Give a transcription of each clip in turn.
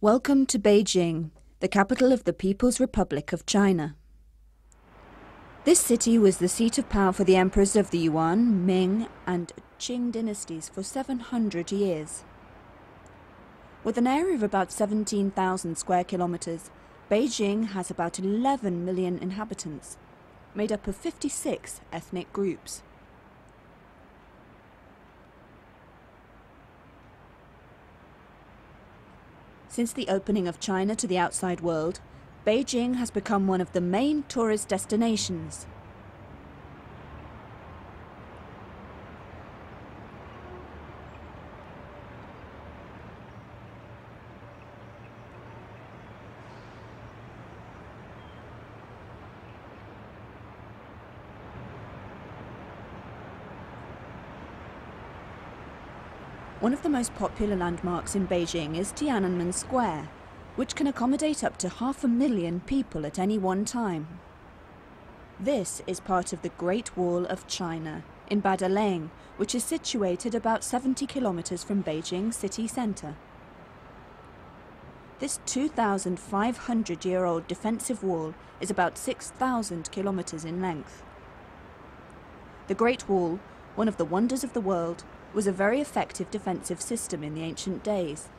Welcome to Beijing, the capital of the People's Republic of China. This city was the seat of power for the emperors of the Yuan, Ming and Qing dynasties for 700 years. With an area of about 17,000 square kilometers, Beijing has about 11 million inhabitants, made up of 56 ethnic groups. Since the opening of China to the outside world, Beijing has become one of the main tourist destinations. One of the most popular landmarks in Beijing is Tiananmen Square, which can accommodate up to 500,000 people at any one time. This is part of the Great Wall of China in Badaleng, which is situated about 70 kilometers from Beijing city center. This 2,500-year-old defensive wall is about 6,000 kilometers in length. The Great Wall, one of the wonders of the world, was a very effective defensive system in the ancient days.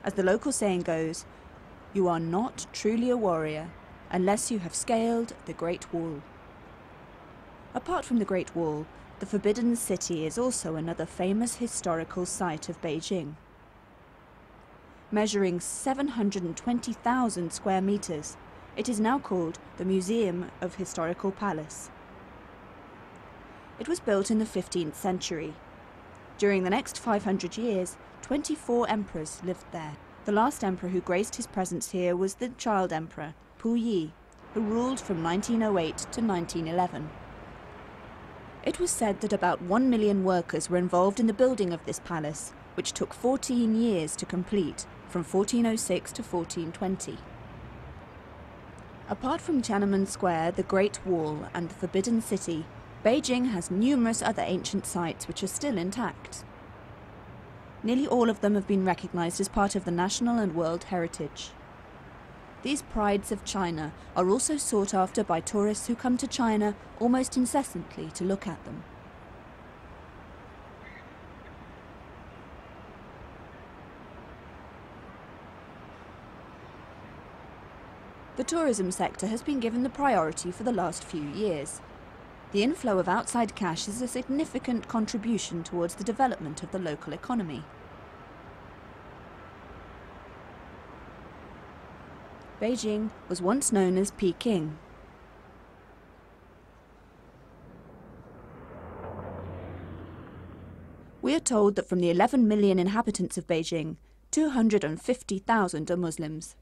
As the local saying goes, you are not truly a warrior unless you have scaled the Great Wall. Apart from the Great Wall, the Forbidden City is also another famous historical site of Beijing. Measuring 720,000 square meters, it is now called the Museum of Historical Palace. It was built in the 15th century. During the next 500 years, 24 emperors lived there. The last emperor who graced his presence here was the child emperor, Puyi, who ruled from 1908 to 1911. It was said that about 1 million workers were involved in the building of this palace, which took 14 years to complete, from 1406 to 1420. Apart from Tiananmen Square, the Great Wall and the Forbidden City, Beijing has numerous other ancient sites which are still intact. Nearly all of them have been recognized as part of the national and world heritage. These prides of China are also sought after by tourists who come to China almost incessantly to look at them. The tourism sector has been given the priority for the last few years. The inflow of outside cash is a significant contribution towards the development of the local economy. Beijing was once known as Peking. We are told that from the 11 million inhabitants of Beijing, 250,000 are Muslims.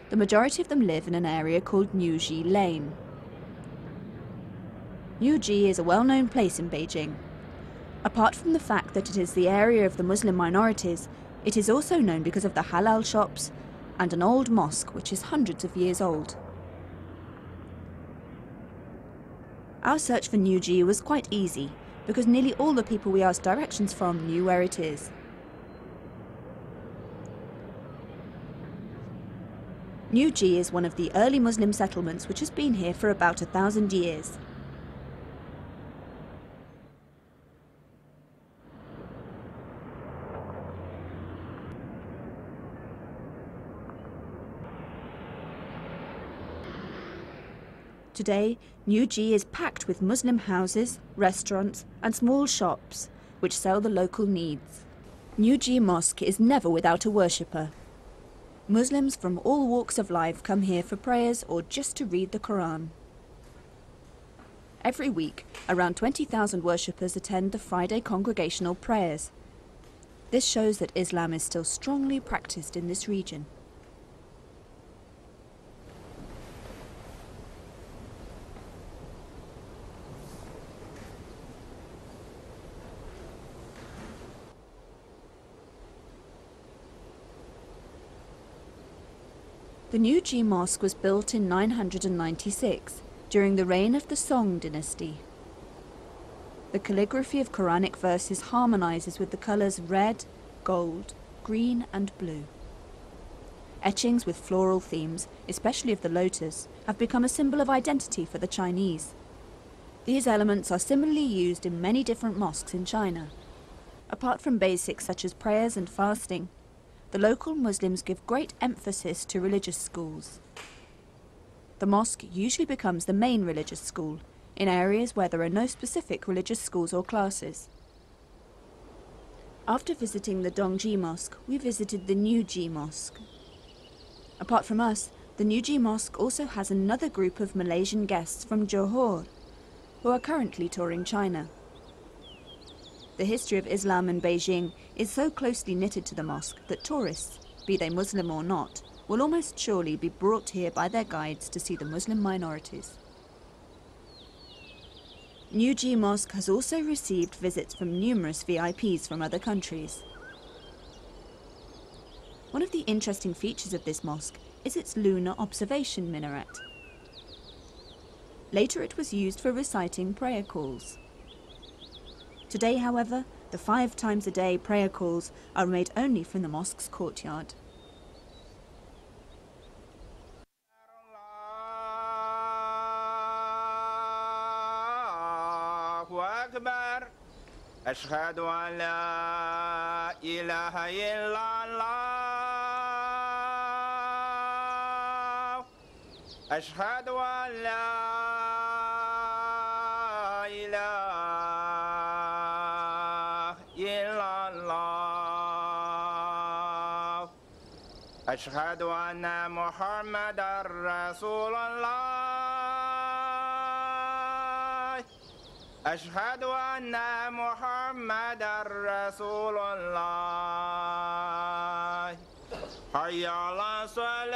The majority of them live in an area called Newji Lane. Newji is a well-known place in Beijing. Apart from the fact that it is the area of the Muslim minorities, it is also known because of the halal shops and an old mosque which is hundreds of years old. Our search for Newji was quite easy because nearly all the people we asked directions from knew where it is. Newji is one of the early Muslim settlements which has been here for about 1,000 years. Today, Newji is packed with Muslim houses, restaurants and small shops which sell the local needs. Newji Mosque is never without a worshipper. Muslims from all walks of life come here for prayers or just to read the Quran. Every week, around 20,000 worshippers attend the Friday congregational prayers. This shows that Islam is still strongly practiced in this region. The Newji Mosque was built in 996, during the reign of the Song dynasty. The calligraphy of Quranic verses harmonizes with the colors red, gold, green and blue. Etchings with floral themes, especially of the lotus, have become a symbol of identity for the Chinese. These elements are similarly used in many different mosques in China. Apart from basics such as prayers and fasting, the local Muslims give great emphasis to religious schools. The mosque usually becomes the main religious school in areas where there are no specific religious schools or classes. After visiting the Dongji Mosque, we visited the Newji Mosque. Apart from us, the Newji Mosque also has another group of Malaysian guests from Johor, who are currently touring China. The history of Islam in Beijing is so closely knitted to the mosque that tourists, be they Muslim or not, will almost surely be brought here by their guides to see the Muslim minorities. Newji Mosque has also received visits from numerous VIPs from other countries. One of the interesting features of this mosque is its lunar observation minaret. Later it was used for reciting prayer calls. Today, however, the 5 times a day prayer calls are made only from the mosque's courtyard. أشهد أن لا إله إلا الله أشهد أن لا إله إلا الله أشهد أن محمدا رسول الله أشهد أن محمدا رسول الله حي على الصلاة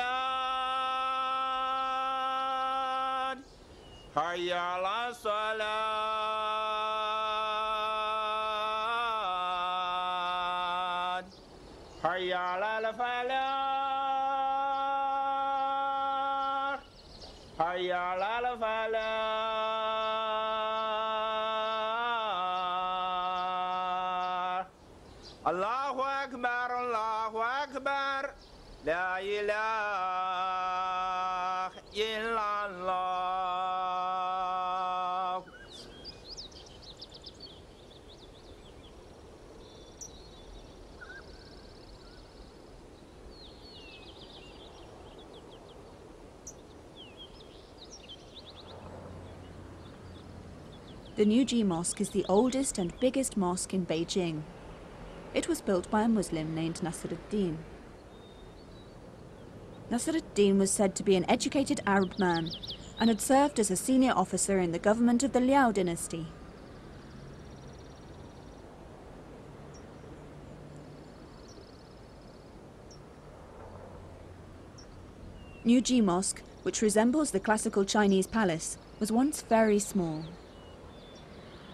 حي على الصلاة حي على الفلاح حي على الفلاح الله أكبر الله أكبر لا إله إلا الله The Newji Mosque is the oldest and biggest mosque in Beijing. It was built by a Muslim named Nasruddin. Nasruddin was said to be an educated Arab man and had served as a senior officer in the government of the Liao dynasty. Newji Mosque, which resembles the classical Chinese palace, was once very small.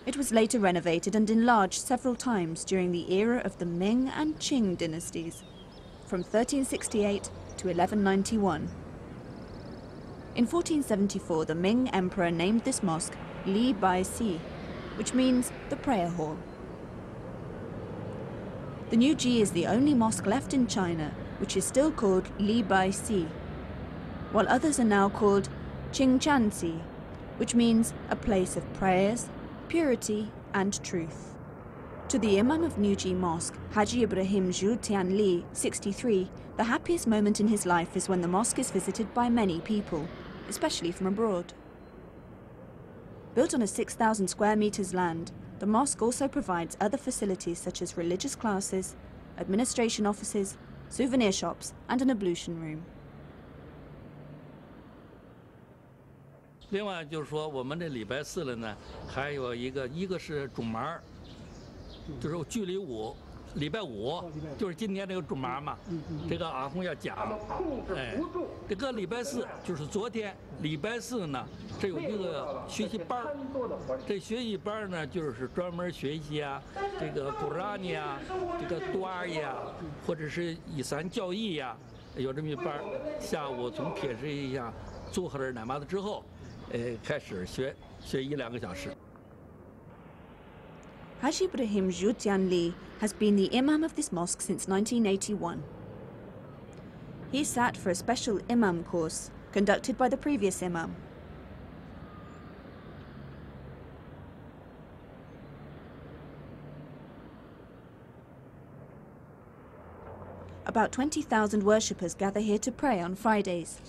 It was later renovated and enlarged several times during the era of the Ming and Qing dynasties, from 1368 to 1191. In 1474, the Ming Emperor named this mosque Li Bai Si, which means the prayer hall. The Newji is the only mosque left in China which is still called Li Bai Si, while others are now called Qingchansi, which means a place of prayers, purity and truth. To the Imam of Newji Mosque, Haji Ibrahim Zhu Tianli, 63, the happiest moment in his life is when the mosque is visited by many people, especially from abroad. Built on a 6,000 square meters land, the mosque also provides other facilities such as religious classes, administration offices, souvenir shops and an ablution room. 另外就是说，我们这礼拜四了呢，还有一个是主麻，就是距离礼拜五就是今天这个主麻嘛，这个阿訇要讲，哎，这个礼拜四就是昨天礼拜四呢，这有一个学习班儿，这学习班儿呢就是专门学习啊，这个古拉尼啊，这个多尔呀，或者是伊斯兰教义呀，有这么一班儿。下午从铁石一下做好了namaz之后。开始学1-2个小时。Haji Ibrahim Zhutianli has been the imam of this mosque since 1981. He sat for a special imam course conducted by the previous imam. About 20,000 worshippers gather here to pray on Fridays.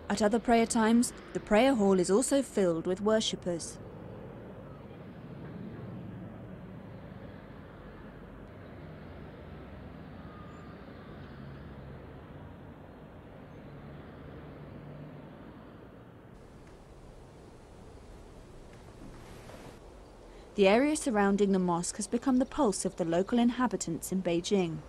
At other prayer times, the prayer hall is also filled with worshippers. The area surrounding the mosque has become the pulse of the local inhabitants in Beijing.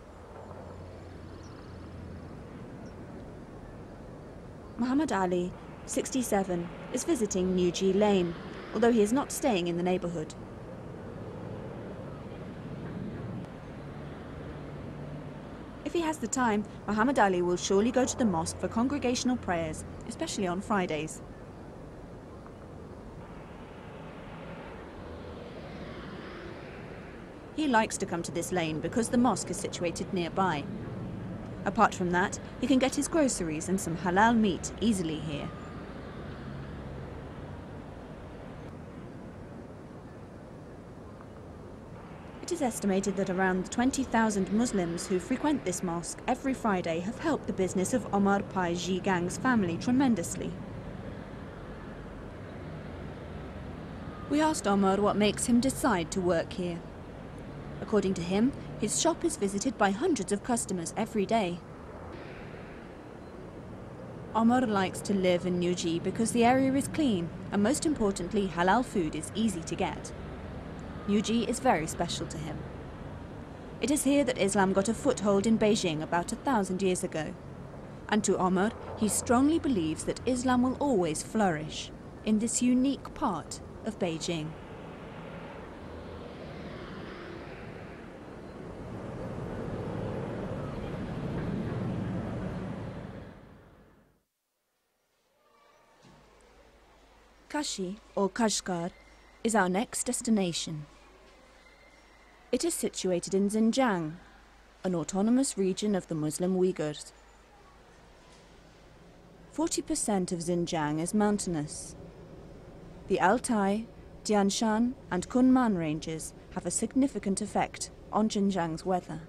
Muhammad Ali, 67, is visiting Newji Lane, although he is not staying in the neighborhood. If he has the time, Muhammad Ali will surely go to the mosque for congregational prayers, especially on Fridays. He likes to come to this lane because the mosque is situated nearby. Apart from that, he can get his groceries and some halal meat easily here. It is estimated that around 20,000 Muslims who frequent this mosque every Friday have helped the business of Omar Pai Zhigang's family tremendously. We asked Omar what makes him decide to work here. According to him, his shop is visited by hundreds of customers every day. Omar likes to live in Newji because the area is clean and, most importantly, halal food is easy to get. Newji is very special to him. It is here that Islam got a foothold in Beijing about 1,000 years ago. And to Omar, he strongly believes that Islam will always flourish in this unique part of Beijing. Kashi, or Kashgar, is our next destination. It is situated in Xinjiang, an autonomous region of the Muslim Uyghurs. 40% of Xinjiang is mountainous. The Altai, Tian Shan and Kunman ranges have a significant effect on Xinjiang's weather.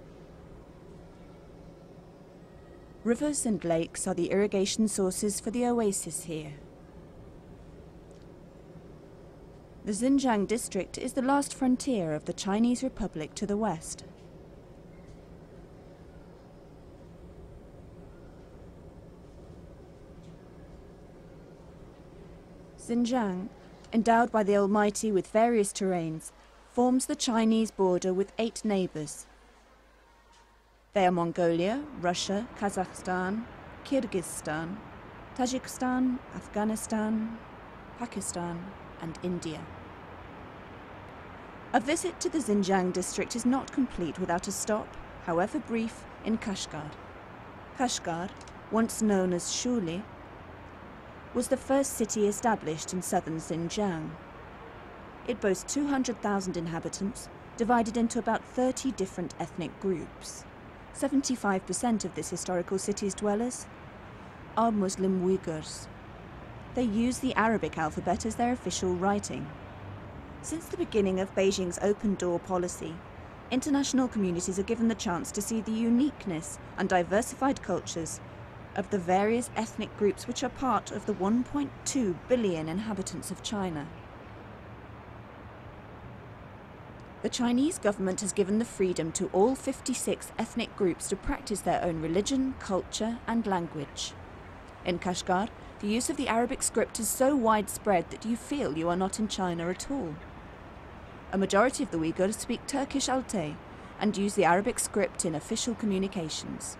Rivers and lakes are the irrigation sources for the oasis here. The Xinjiang district is the last frontier of the Chinese Republic to the west. Xinjiang, endowed by the Almighty with various terrains, forms the Chinese border with 8 neighbors. They are Mongolia, Russia, Kazakhstan, Kyrgyzstan, Tajikistan, Afghanistan, Pakistan, and India. A visit to the Xinjiang district is not complete without a stop, however brief, in Kashgar. Kashgar, once known as Shuli, was the first city established in southern Xinjiang. It boasts 200,000 inhabitants, divided into about 30 different ethnic groups. 75% of this historical city's dwellers are Muslim Uyghurs. They use the Arabic alphabet as their official writing. Since the beginning of Beijing's open-door policy, international communities are given the chance to see the uniqueness and diversified cultures of the various ethnic groups which are part of the 1.2 billion inhabitants of China. The Chinese government has given the freedom to all 56 ethnic groups to practice their own religion, culture, and language. In Kashgar, the use of the Arabic script is so widespread that you feel you are not in China at all. A majority of the Uyghurs speak Turkish Altai and use the Arabic script in official communications.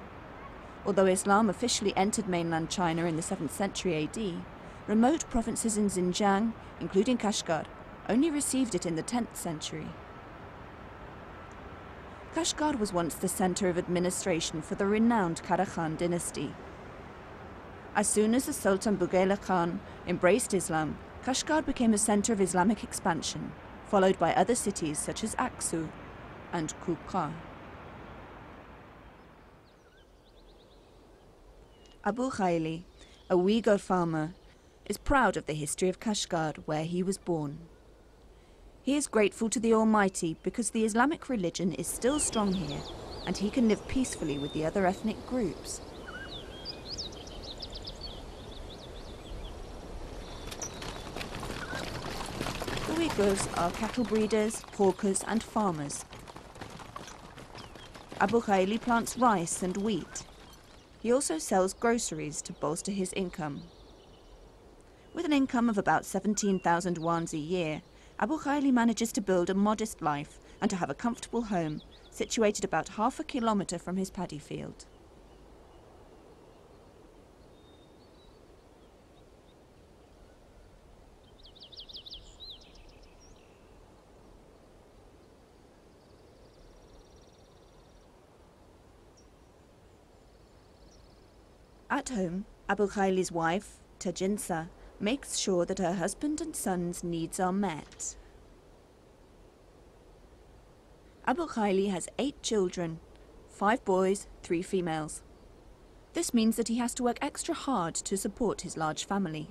Although Islam officially entered mainland China in the 7th century AD, remote provinces in Xinjiang, including Kashgar, only received it in the 10th century. Kashgar was once the center of administration for the renowned Karahan dynasty. As soon as the Sultan Bughaila Khan embraced Islam, Kashgar became a center of Islamic expansion, followed by other cities such as Aksu and Kubra. Abu Khaili, a Uyghur farmer, is proud of the history of Kashgar, where he was born. He is grateful to the Almighty because the Islamic religion is still strong here, and he can live peacefully with the other ethnic groups. The Uyghurs are cattle breeders, hawkers and farmers. Abu Khaili plants rice and wheat. He also sells groceries to bolster his income. With an income of about 17,000 wons a year, Abu Khaili manages to build a modest life and to have a comfortable home situated about half a kilometre from his paddy field. At home, Abu Khaili's wife, Tajinsa, makes sure that her husband and son's needs are met. Abu Khaili has 8 children, 5 boys, 3 females. This means that he has to work extra hard to support his large family.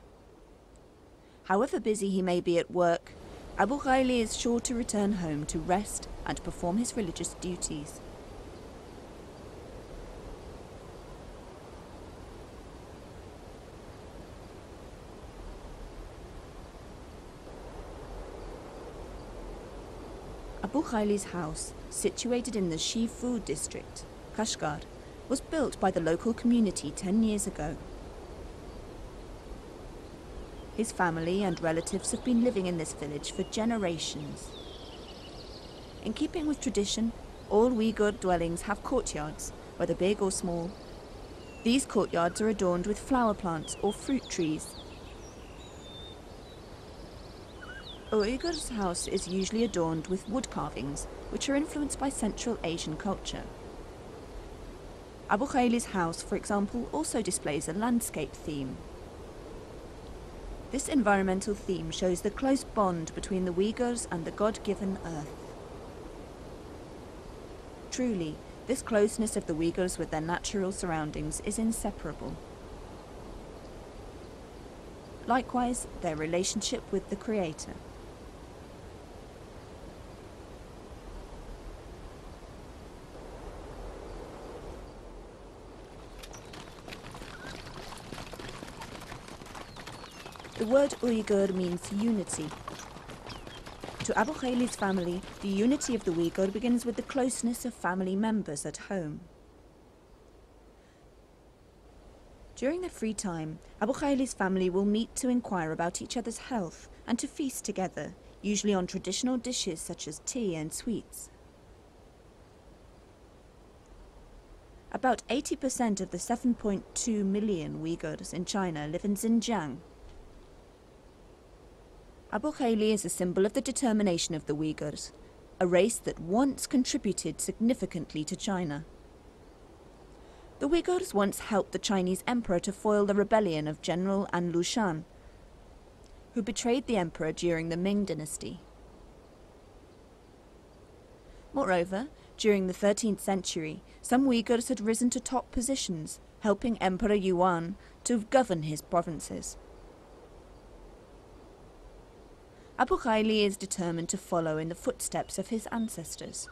However busy he may be at work, Abu Khaili is sure to return home to rest and perform his religious duties. Abu Khaili's house, situated in the Shifu district, Kashgar, was built by the local community 10 years ago. His family and relatives have been living in this village for generations. In keeping with tradition, all Uyghur dwellings have courtyards, whether big or small. These courtyards are adorned with flower plants or fruit trees. A Uyghur's house is usually adorned with wood carvings, which are influenced by Central Asian culture. Abu Khaili's house, for example, also displays a landscape theme. This environmental theme shows the close bond between the Uyghurs and the God-given earth. Truly, this closeness of the Uyghurs with their natural surroundings is inseparable. Likewise, their relationship with the Creator. The word Uyghur means unity. To Abu Khaili's family, the unity of the Uyghur begins with the closeness of family members at home. During their free time, Abu Khaili's family will meet to inquire about each other's health and to feast together, usually on traditional dishes such as tea and sweets. About 80% of the 7.2 million Uyghurs in China live in Xinjiang. Abu Khaili is a symbol of the determination of the Uyghurs, a race that once contributed significantly to China. The Uyghurs once helped the Chinese emperor to foil the rebellion of General An Lushan, who betrayed the emperor during the Ming dynasty. Moreover, during the 13th century, some Uyghurs had risen to top positions, helping Emperor Yuan to govern his provinces. Abu Khaili is determined to follow in the footsteps of his ancestors.